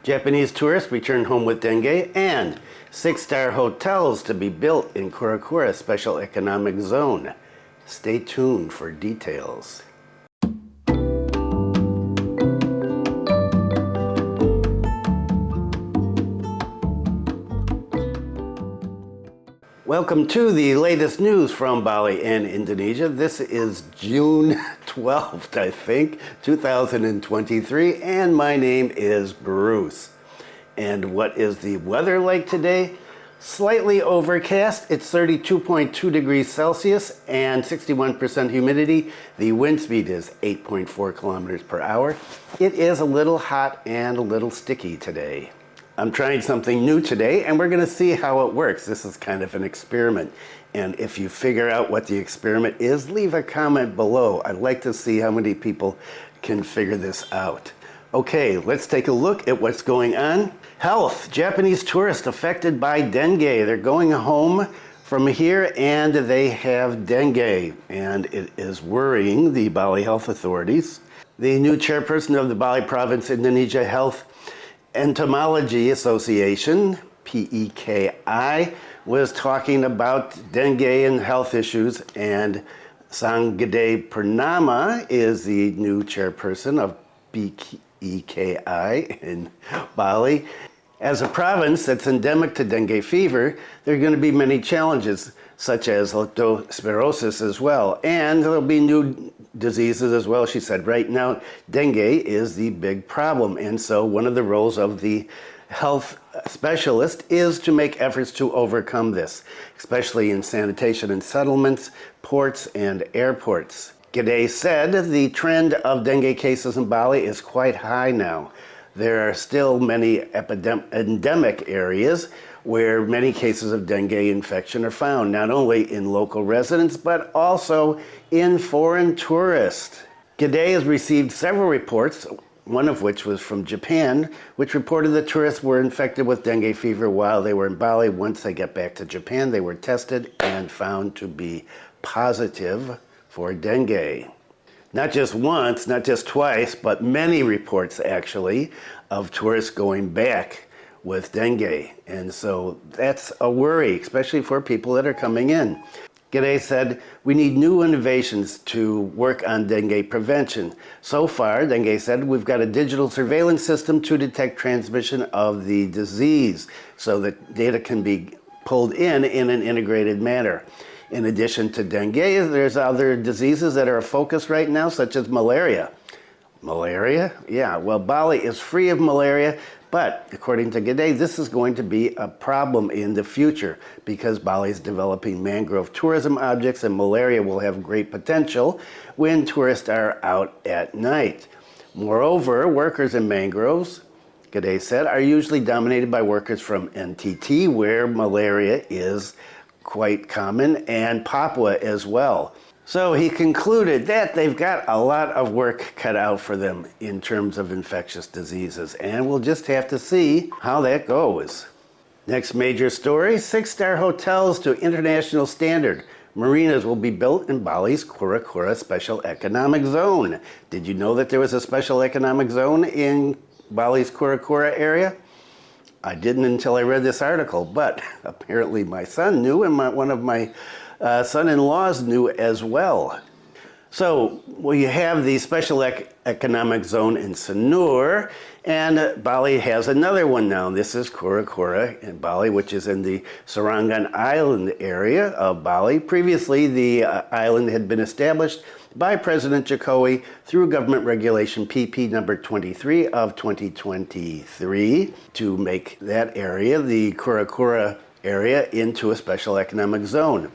Japanese tourists return home with dengue, and 6-star hotels to be built in Kura Kura Special Economic Zone. Stay tuned for details. Welcome to the latest news from Bali and Indonesia. This is June 12th, I think, 2023, and my name is Bruce. And what is the weather like today? Slightly overcast. It's 32.2 degrees Celsius and 61% humidity. The wind speed is 8.4 kilometers per hour. It is a little hot and a little sticky today. I'm trying something new today, and we're going to see how it works. This is kind of an experiment. And if you figure out what the experiment is, leave a comment below. I'd like to see how many people can figure this out. Okay, let's take a look at what's going on. Health. Japanese tourists affected by dengue. They're going home from here and they have dengue. And it is worrying the Bali health authorities. The new chairperson of the Bali Province Indonesia Health Entomology Association, PEKI, was talking about dengue and health issues, and Sanggede Purnama is the new chairperson of PEKI in Bali. As a province that's endemic to dengue fever, there are going to be many challenges, such as leptospirosis as well, and there'll be new diseases as well. She said right now dengue is the big problem, and so one of the roles of the health specialist is to make efforts to overcome this, especially in sanitation and settlements, ports and airports. Gede said the trend of dengue cases in Bali is quite high now. There are still many endemic areas where many cases of dengue infection are found, not only in local residents, but also in foreign tourists. Gede has received several reports, one of which was from Japan, which reported that tourists were infected with dengue fever while they were in Bali. Once they got back to Japan, they were tested and found to be positive for dengue. Not just once, not just twice, but many reports actually of tourists going back with dengue. And so that's a worry, especially for people that are coming in. Gede said, we need new innovations to work on dengue prevention. So far, Dengue said, we've got a digital surveillance system to detect transmission of the disease so that data can be pulled in an integrated manner. In addition to dengue, there's other diseases that are a focus right now, such as malaria. Malaria? Yeah, well, Bali is free of malaria, but according to Gede, this is going to be a problem in the future because Bali is developing mangrove tourism objects, and malaria will have great potential when tourists are out at night. Moreover, workers in mangroves, Gede said, are usually dominated by workers from NTT, where malaria is quite common, and Papua as well. So he concluded that they've got a lot of work cut out for them in terms of infectious diseases, and we'll just have to see how that goes. Next major story, 6-star hotels to international standard. Marinas will be built in Bali's Kura Kura Special Economic Zone. Did you know that there was a special economic zone in Bali's Kura Kura area? I didn't until I read this article, but apparently my son knew, and one of my son-in-laws knew as well. So we have the special economic zone in Sanur, and Bali has another one now. This is Kura Kura in Bali, which is in the Serangan Island area of Bali. Previously, the island had been established by President Jokowi through government regulation PP number 23 of 2023 to make that area, the Kura Kura area, into a special economic zone.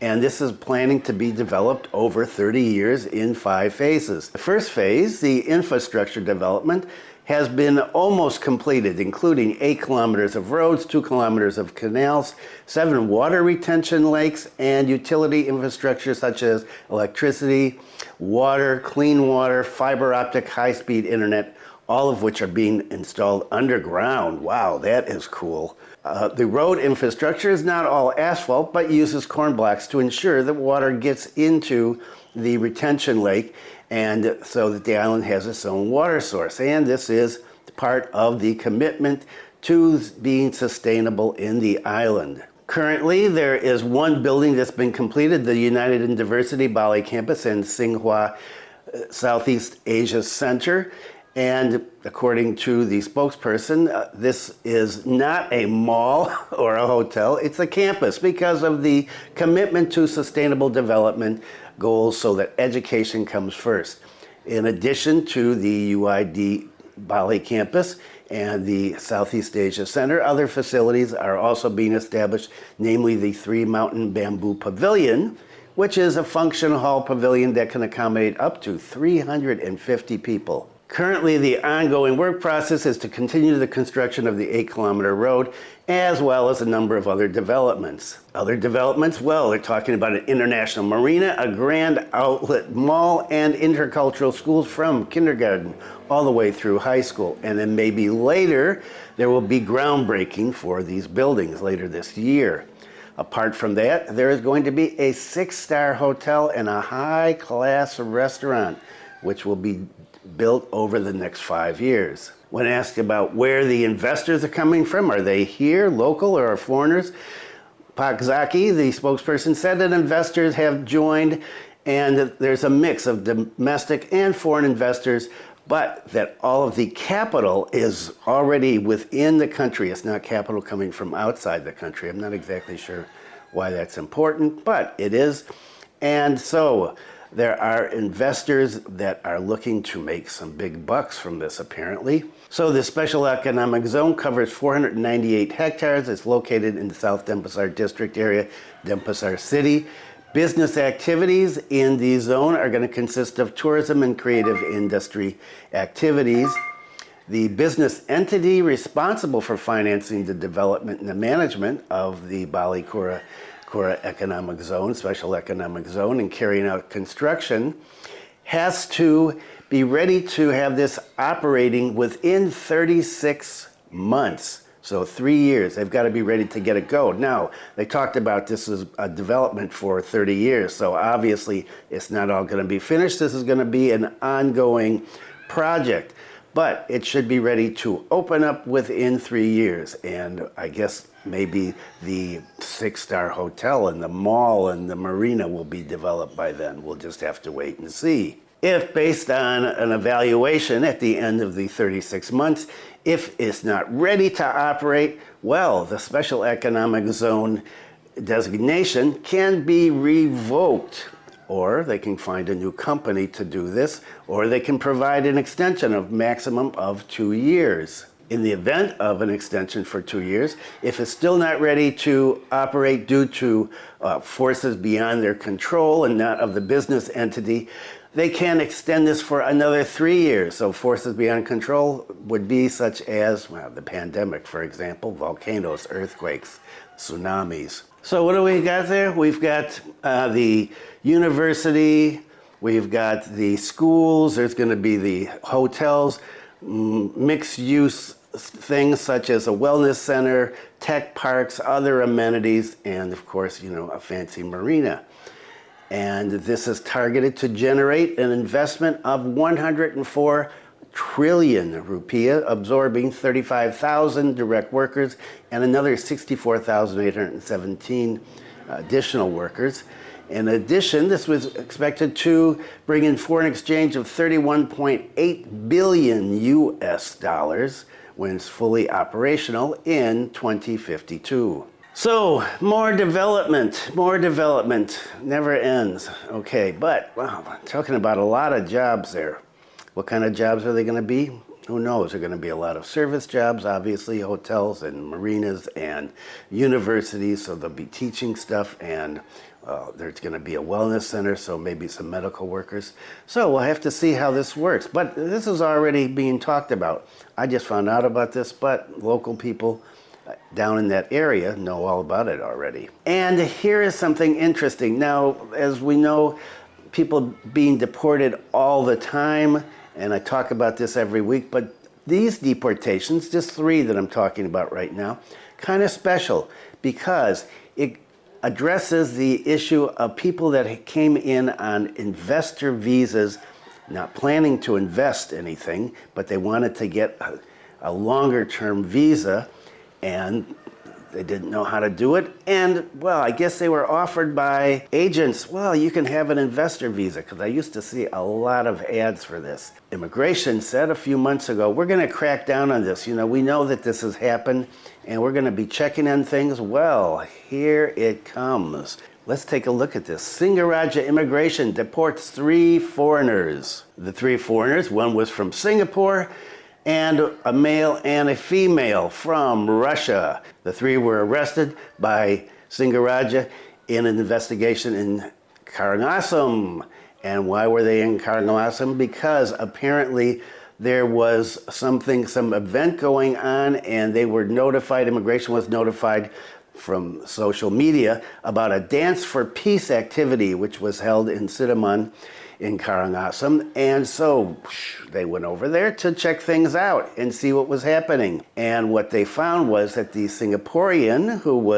And this is planning to be developed over 30 years in 5 phases. The first phase, the infrastructure development, has been almost completed, including 8 kilometers of roads, 2 kilometers of canals, 7 water retention lakes, and utility infrastructure such as electricity, water, clean water, fiber optic, high-speed internet, all of which are being installed underground. Wow, that is cool. The road infrastructure is not all asphalt, but uses corn blocks to ensure that water gets into the retention lake, and so that the island has its own water source. And this is part of the commitment to being sustainable in the island. Currently, there is one building that's been completed, the United in Diversity Bali campus in Singhua, Southeast Asia Center. And according to the spokesperson, this is not a mall or a hotel, it's a campus because of the commitment to sustainable development goals so that education comes first. In addition to the UID Bali campus and the Southeast Asia Center, other facilities are also being established, namely the Three Mountain Bamboo Pavilion, which is a function hall pavilion that can accommodate up to 350 people. Currently, the ongoing work process is to continue the construction of the 8-kilometer road, as well as a number of other developments. Other developments, well, they're talking about an international marina, a grand outlet mall, and intercultural schools from kindergarten all the way through high school. And then maybe later, there will be groundbreaking for these buildings later this year. Apart from that, there is going to be a 6-star hotel and a high-class restaurant, which will be built over the next 5 years. When asked about where the investors are coming from, are they here, local, or are foreigners? Pak Zaki, the spokesperson, said that investors have joined and that there's a mix of domestic and foreign investors, but that all of the capital is already within the country. It's not capital coming from outside the country. I'm not exactly sure why that's important, but it is. And so there are investors that are looking to make some big bucks from this, apparently. So the Special Economic Zone covers 498 hectares. It's located in the South Denpasar district area, Denpasar City. Business activities in the zone are going to consist of tourism and creative industry activities. The business entity responsible for financing the development and the management of the Bali Kura Economic Zone, Special Economic Zone, and carrying out construction has to be ready to have this operating within 36 months. So 3 years, they've got to be ready to get it going. Now, they talked about this as a development for 30 years, so obviously it's not all going to be finished. This is going to be an ongoing project, but it should be ready to open up within 3 years. And I guess maybe the 6-star hotel and the mall and the marina will be developed by then. We'll just have to wait and see. If based on an evaluation at the end of the 36 months, if it's not ready to operate, well, the Special Economic Zone designation can be revoked, or they can find a new company to do this, or they can provide an extension of maximum of 2 years. In the event of an extension for 2 years, if it's still not ready to operate due to forces beyond their control and not of the business entity, they can extend this for another 3 years. So forces beyond control would be such as, well, the pandemic, for example, volcanoes, earthquakes, tsunamis. So what do we got there? We've got the university, we've got the schools, there's going to be the hotels, mixed use things such as a wellness center, tech parks, other amenities, and of course, a fancy marina. And this is targeted to generate an investment of 104 trillion rupiah, absorbing 35,000 direct workers and another 64,817 additional workers. In addition, this was expected to bring in foreign exchange of 31.8 billion US dollars when it's fully operational in 2052. So, more development, never ends. Okay, but wow, talking about a lot of jobs there. What kind of jobs are they going to be? Who knows? There are going to be a lot of service jobs, obviously, hotels and marinas and universities, so they'll be teaching stuff, and there's going to be a wellness center, so maybe some medical workers. So we'll have to see how this works. But this is already being talked about. I just found out about this, but local people down in that area know all about it already. And here is something interesting. Now, as we know, people being deported all the time, and I talk about this every week, but these deportations, just 3 that I'm talking about right now, kind of special because it addresses the issue of people that came in on investor visas, not planning to invest anything, but they wanted to get a longer term visa, and they didn't know how to do it. And, well, I guess they were offered by agents, well, you can have an investor visa, because I used to see a lot of ads for this. Immigration said a few months ago, we're going to crack down on this. You know, we know that this has happened, and we're going to be checking on things. Well, here it comes. Let's take a look at this. Singaraja immigration deports 3 foreigners. The 3 foreigners, one was from Singapore, and a male and a female from Russia. The 3 were arrested by Singaraja in an investigation in Karangasem. And why were they in Karangasem? Because apparently there was some event going on, and they were notified, immigration was notified from social media about a Dance for Peace activity which was held in Sidaman in Karangasem, and so they went over there to check things out and see what was happening. And what they found was that the Singaporean who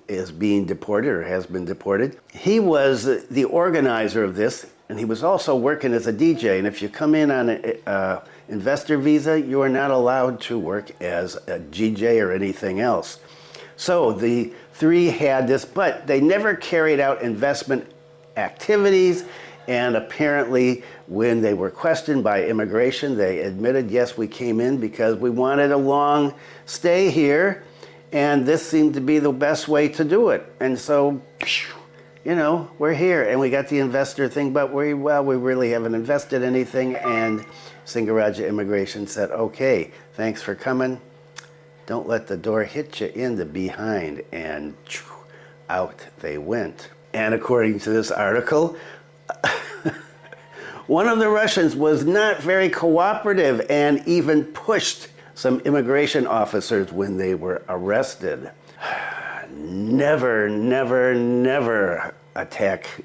is being deported or has been deported, he was the organizer of this, and he was also working as a DJ. And if you come in on an investor visa, you are not allowed to work as a DJ or anything else. So the 3 had this, but they never carried out investment activities. And apparently, when they were questioned by immigration, they admitted, yes, we came in because we wanted a long stay here, and this seemed to be the best way to do it. And so, you know, we're here, and we got the investor thing, but we really haven't invested anything. And Singaraja immigration said, okay, thanks for coming. Don't let the door hit you in the behind. And out they went. And according to this article, one of the Russians was not very cooperative and even pushed some immigration officers when they were arrested. Never, never, never attack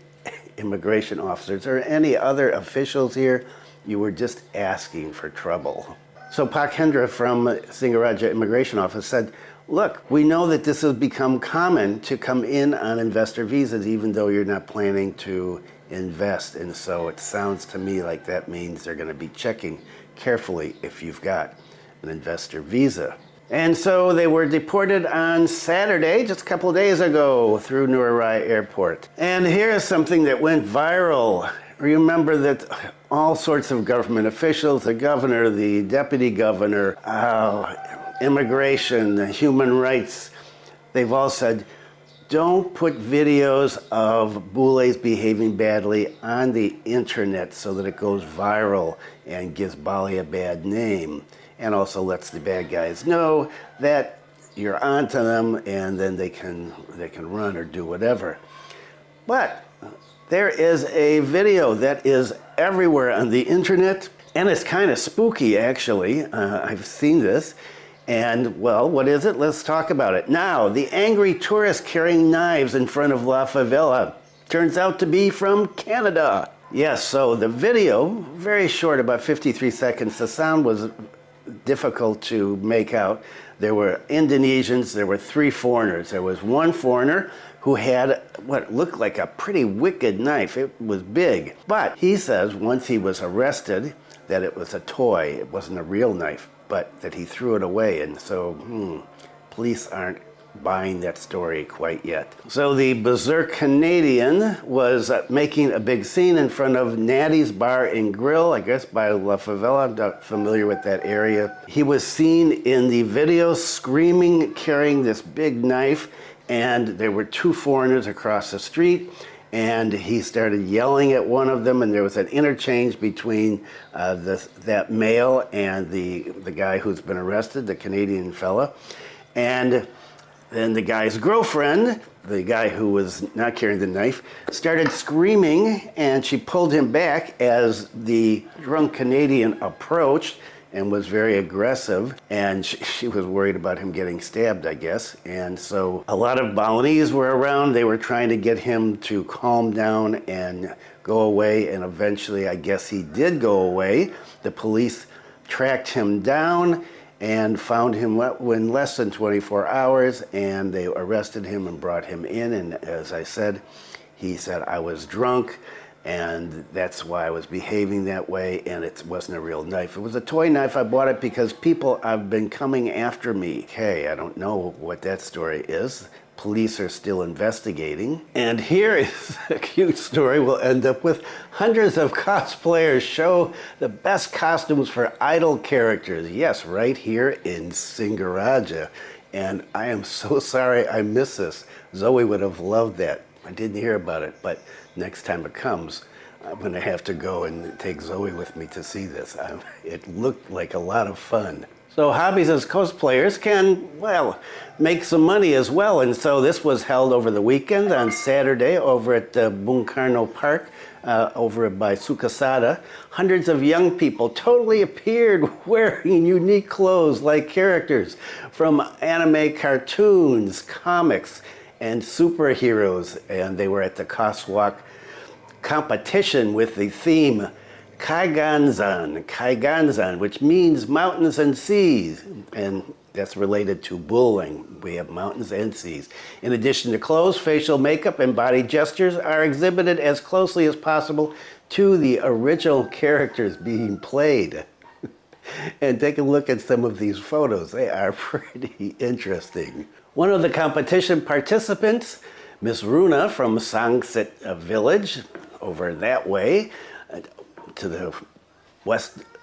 immigration officers or any other officials here. You were just asking for trouble. So Pakhendra from Singaraja Immigration Office said, look, we know that this has become common to come in on investor visas even though you're not planning to invest. And so it sounds to me like that means they're going to be checking carefully if you've got an investor visa. And so they were deported on Saturday, just a couple of days ago, through Nurai Airport. And here is something that went viral. Remember that all sorts of government officials, the governor, the deputy governor, immigration, human rights, they've all said, don't put videos of Bules behaving badly on the internet so that it goes viral and gives Bali a bad name, and also lets the bad guys know that you're onto them, and then they can run or do whatever. But there is a video that is everywhere on the internet, and it's kind of spooky actually. I've seen this. And, well, what is it? Let's talk about it. Now, the angry tourist carrying knives in front of La Favela turns out to be from Canada. Yes, so the video, very short, about 53 seconds. The sound was difficult to make out. There were Indonesians, there were 3 foreigners. There was one foreigner who had what looked like a pretty wicked knife. It was big. But he says once he was arrested that it was a toy. It wasn't a real knife, but that he threw it away. And so, police aren't buying that story quite yet. So the berserk Canadian was making a big scene in front of Natty's Bar and Grill, I guess by La Favela. I'm not familiar with that area. He was seen in the video screaming, carrying this big knife, and there were 2 foreigners across the street. And he started yelling at one of them, and there was an interchange between that male and the guy who's been arrested, the Canadian fella. And then the guy's girlfriend, the guy who was not carrying the knife, started screaming, and she pulled him back as the drunk Canadian approached and was very aggressive, and she was worried about him getting stabbed, I guess. And so a lot of Balinese were around. They were trying to get him to calm down and go away, and eventually I guess he did go away. The police tracked him down and found him in less than 24 hours, and they arrested him and brought him in. And as I said, he said, I was drunk and that's why I was behaving that way, and it wasn't a real knife. It was a toy knife. I bought it because people have been coming after me. Hey, I don't know what that story is. Police are still investigating. And here is a cute story we'll end up with. Hundreds of cosplayers show the best costumes for idol characters. Yes, right here in Singaraja. And I am so sorry I missed this. Zoe would have loved that. I didn't hear about it, but next time it comes, I'm going to have to go and take Zoe with me to see this. It looked like a lot of fun. So hobbies as cosplayers can, well, make some money as well. And so this was held over the weekend on Saturday over at Bung Karno Park over by Sukasada. Hundreds of young people totally appeared wearing unique clothes like characters from anime cartoons, comics, and superheroes. And they were at the Coswalk competition with the theme Kaiganzan, which means mountains and seas, and that's related to Buleleng. We have mountains and seas. In addition to clothes, facial makeup and body gestures are exhibited as closely as possible to the original characters being played. And take a look at some of these photos. They are pretty interesting. One of the competition participants, Miss Runa from Sangsit Village, over that way, to the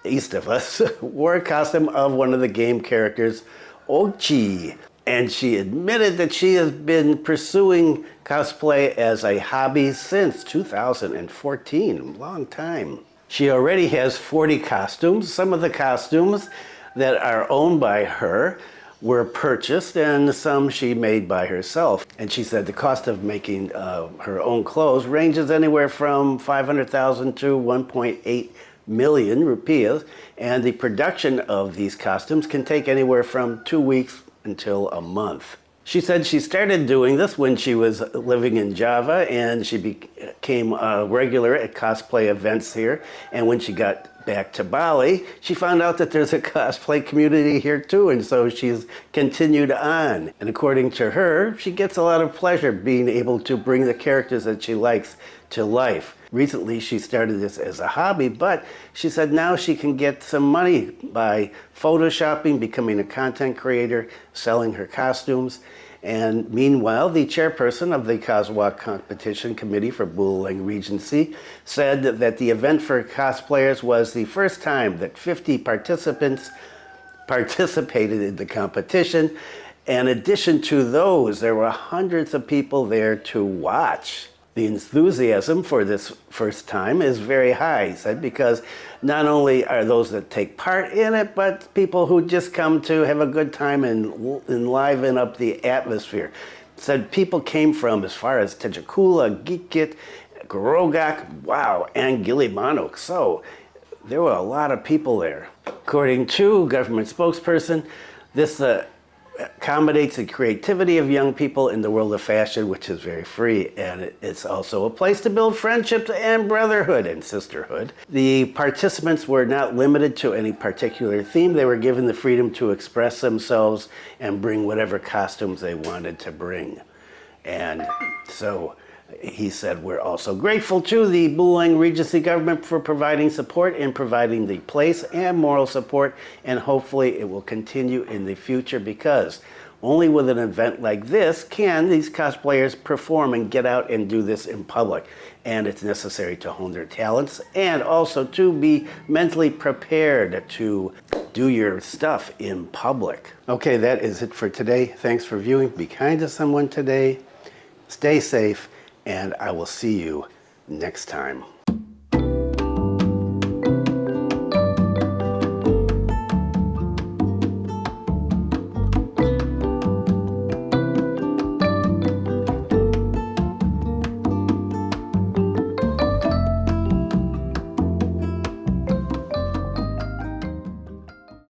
east of us, wore a costume of one of the game characters, Ochi. And she admitted that she has been pursuing cosplay as a hobby since 2014, a long time. She already has 40 costumes. Some of the costumes that are owned by her were purchased, and some she made by herself. And she said the cost of making her own clothes ranges anywhere from 500,000 to 1.8 million rupees, and the production of these costumes can take anywhere from 2 weeks until a month. She said she started doing this when she was living in Java, and she became a regular at cosplay events here. And when she got back to Bali, she found out that there's a cosplay community here too, and so she's continued on. And according to her, she gets a lot of pleasure being able to bring the characters that she likes to life. Recently, she started this as a hobby, but she said now she can get some money by photoshopping, becoming a content creator, selling her costumes. And meanwhile, the chairperson of the Coswalk Competition Committee for Buleleng Regency said that the event for cosplayers was the first time that 50 participants participated in the competition. In addition to those, there were hundreds of people there to watch. The enthusiasm for this first time is very high, he said, because not only are those that take part in it, but people who just come to have a good time and enliven up the atmosphere. Said people came from as far as Tejakula, Gikit, Gorogak, wow, and Gilimanuk. So there were a lot of people there. According to government spokesperson, this accommodates the creativity of young people in the world of fashion, which is very free, and it's also a place to build friendships and brotherhood and sisterhood. The participants were not limited to any particular theme. They were given the freedom to express themselves and bring whatever costumes they wanted to bring. And so he said, we're also grateful to the Buleleng Regency government for providing support and providing the place and moral support, and hopefully it will continue in the future, because only with an event like this can these cosplayers perform and get out and do this in public. And it's necessary to hone their talents and also to be mentally prepared to do your stuff in public. Okay, that is it for today. Thanks for viewing. Be kind to someone today. Stay safe. And I will see you next time.